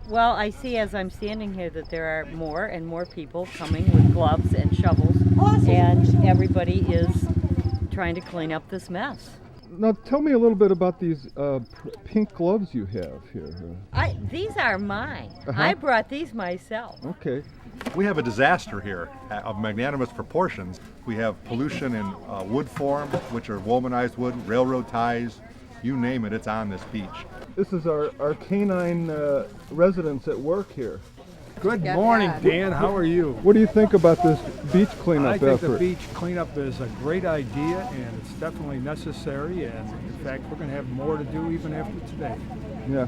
Well, I see as I'm standing here that there are more and more people coming with gloves and shovels, and everybody is trying to clean up this mess. Now tell me a little bit about these pink gloves you have here. These are mine. Uh-huh. I brought these myself. Okay. We have a disaster here of magnanimous proportions. We have pollution in wood form, which are womanized wood, railroad ties, you name it, it's on this beach. This is our canine residents at work here. Good morning, Dan. How are you? What do you think about this beach cleanup I think effort? the beach cleanup is a great idea, and it's definitely necessary. And in fact, we're going to have more to do even after today. Yeah.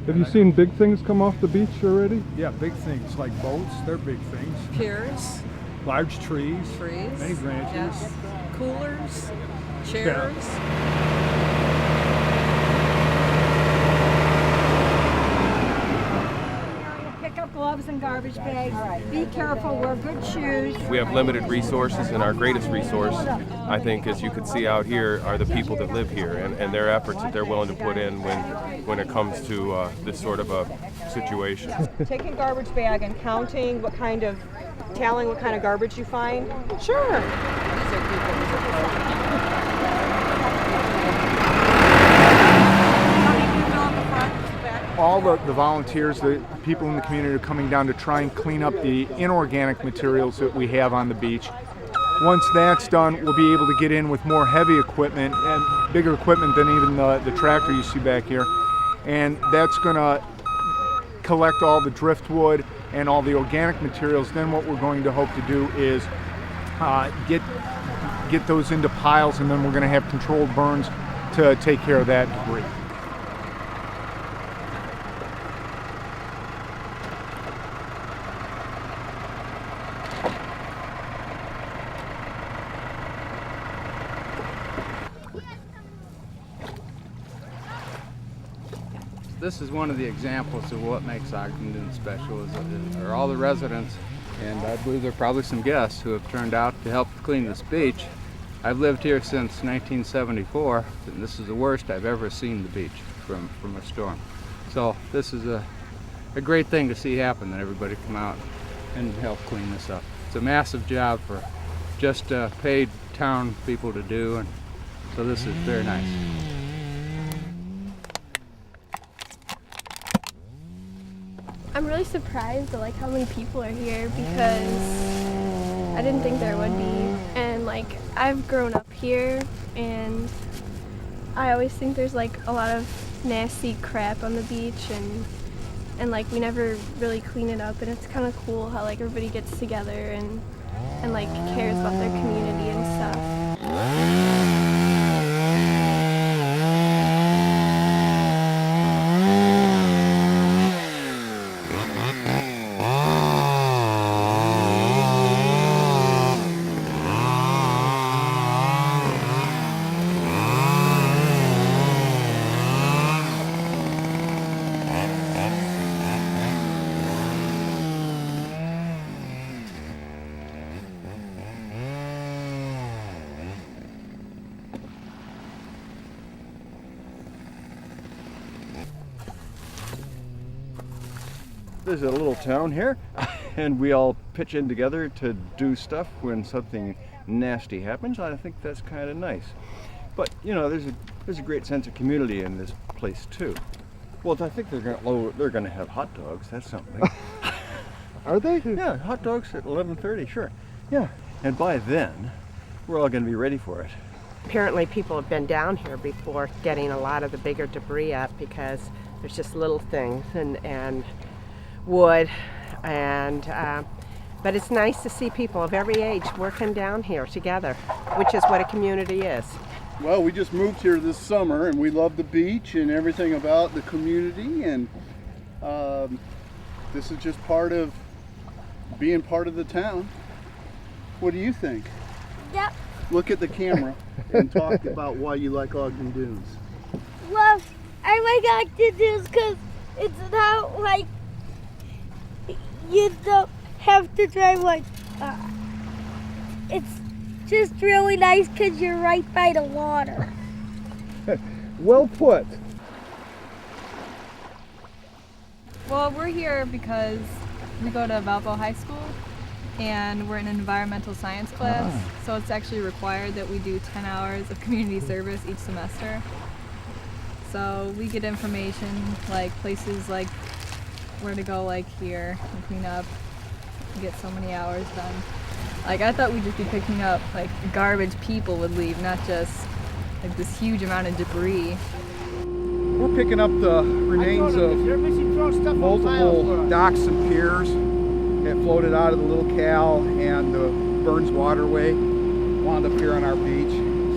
Have you seen big things come off the beach already? Yeah, big things like boats. They're big things. Piers, Large trees. Many branches. yes, coolers, chairs. Pick up gloves and garbage bags. Be careful, wear good shoes. We have limited resources, and our greatest resource, I think, as you can see out here, are the people that live here and their efforts that they're willing to put in when it comes to this sort of a situation. Taking garbage bag and counting tallying what kind of garbage you find? Sure. All the volunteers, the people in the community are coming down to try and clean up the inorganic materials that we have on the beach. Once that's done, we'll be able to get in with more heavy equipment and bigger equipment than even the tractor you see back here. And that's going to collect all the driftwood and all the organic materials. Then what we're going to hope to do is get those into piles, and then we're going to have controlled burns to take care of that debris. This is one of the examples of what makes Ogden special, are all the residents, and I believe there are probably some guests who have turned out to help clean this beach. I've lived here since 1974, and this is the worst I've ever seen the beach from a storm. So this is a great thing to see happen, that everybody come out and help clean this up. It's a massive job for just paid town people to do, and so this is very nice. I'm really surprised at how many people are here, because I didn't think there would be, and I've grown up here, and I always think there's a lot of nasty crap on the beach, and we never really clean it up, and it's kind of cool how everybody gets together and cares about their community and stuff. There's a little town here, and we all pitch in together to do stuff when something nasty happens. I think that's kind of nice. But there's a great sense of community in this place too. Well, I think they're going to have hot dogs. That's something. Are they? Yeah, hot dogs at 11:30. Sure. Yeah, and by then, we're all going to be ready for it. Apparently people have been down here before getting a lot of the bigger debris up, because there's just little things and wood, but it's nice to see people of every age working down here together, which is what a community is. Well, we just moved here this summer, and we love the beach and everything about the community, and this is just part of being part of the town. What do you think? Yep. Look at the camera and talk about why you like Ogden Dunes. Well, I like Ogden Dunes because it's not you don't have to drive it's just really nice because you're right by the water. Well put. Well, we're here because we go to Valpo High School and we're in an environmental science class, so it's actually required that we do 10 hours of community service each semester. So we get information like places like where to go, like here and clean up and get so many hours done. Like I thought we'd just be picking up like garbage people would leave, not just like this huge amount of debris. We're picking up the remains of multiple docks and piers that floated out of the Little Cal and the Burns waterway, wound up here on our beach.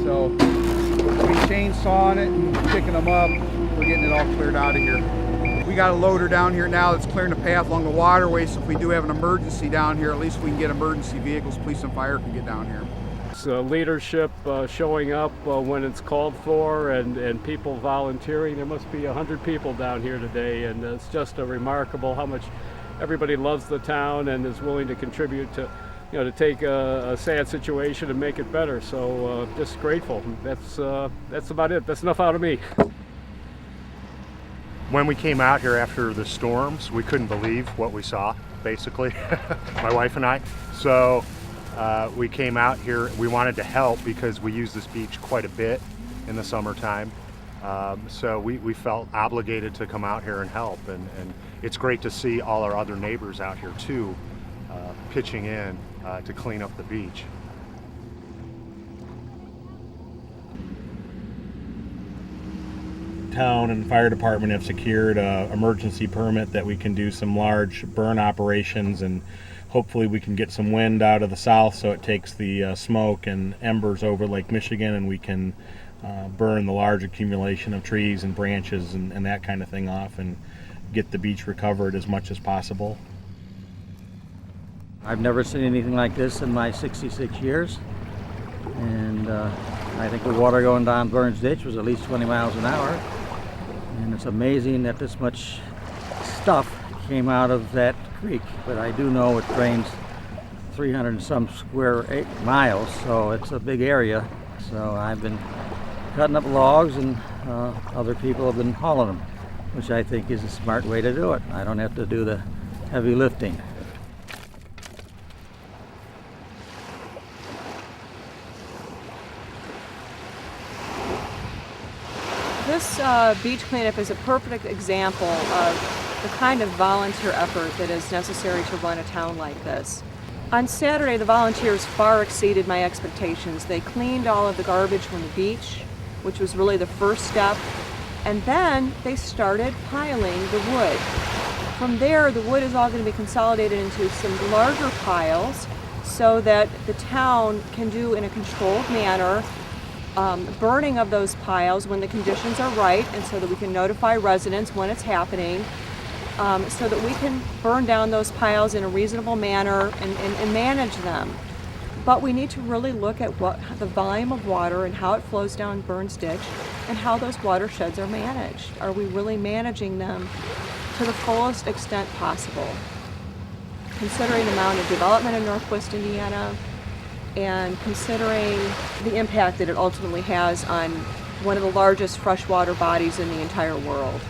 So we chainsawing it and picking them up. We're getting it all cleared out of here. We got a loader down here now that's clearing the path along the waterway, so if we do have an emergency down here, at least we can get emergency vehicles, police and fire can get down here. It's leadership showing up when it's called for, and people volunteering. There must be 100 people down here today, and it's just remarkable how much everybody loves the town and is willing to contribute to, to take a sad situation and make it better. So just grateful. That's about it. That's enough out of me. When we came out here after the storms, we couldn't believe what we saw, basically, my wife and I. So we came out here. We wanted to help because we use this beach quite a bit in the summertime. So we felt obligated to come out here and help. And it's great to see all our other neighbors out here too, pitching in to clean up the beach. Town and fire department have secured an emergency permit that we can do some large burn operations, and hopefully we can get some wind out of the south so it takes the smoke and embers over Lake Michigan, and we can burn the large accumulation of trees and branches and that kind of thing off and get the beach recovered as much as possible. I've never seen anything like this in my 66 years, and I think the water going down Burns Ditch was at least 20 miles an hour. And it's amazing that this much stuff came out of that creek, but I do know it drains 300 and some square miles, so it's a big area. So I've been cutting up logs, and other people have been hauling them, which I think is a smart way to do it. I don't have to do the heavy lifting. This beach cleanup is a perfect example of the kind of volunteer effort that is necessary to run a town like this. On Saturday, the volunteers far exceeded my expectations. They cleaned all of the garbage from the beach, which was really the first step, and then they started piling the wood. From there, the wood is all going to be consolidated into some larger piles so that the town can do in a controlled manner burning of those piles when the conditions are right, and so that we can notify residents when it's happening, so that we can burn down those piles in a reasonable manner and manage them. But we need to really look at what the volume of water and how it flows down Burns Ditch and how those watersheds are managed. Are we really managing them to the fullest extent possible? Considering the amount of development in Northwest Indiana, and considering the impact that it ultimately has on one of the largest freshwater bodies in the entire world.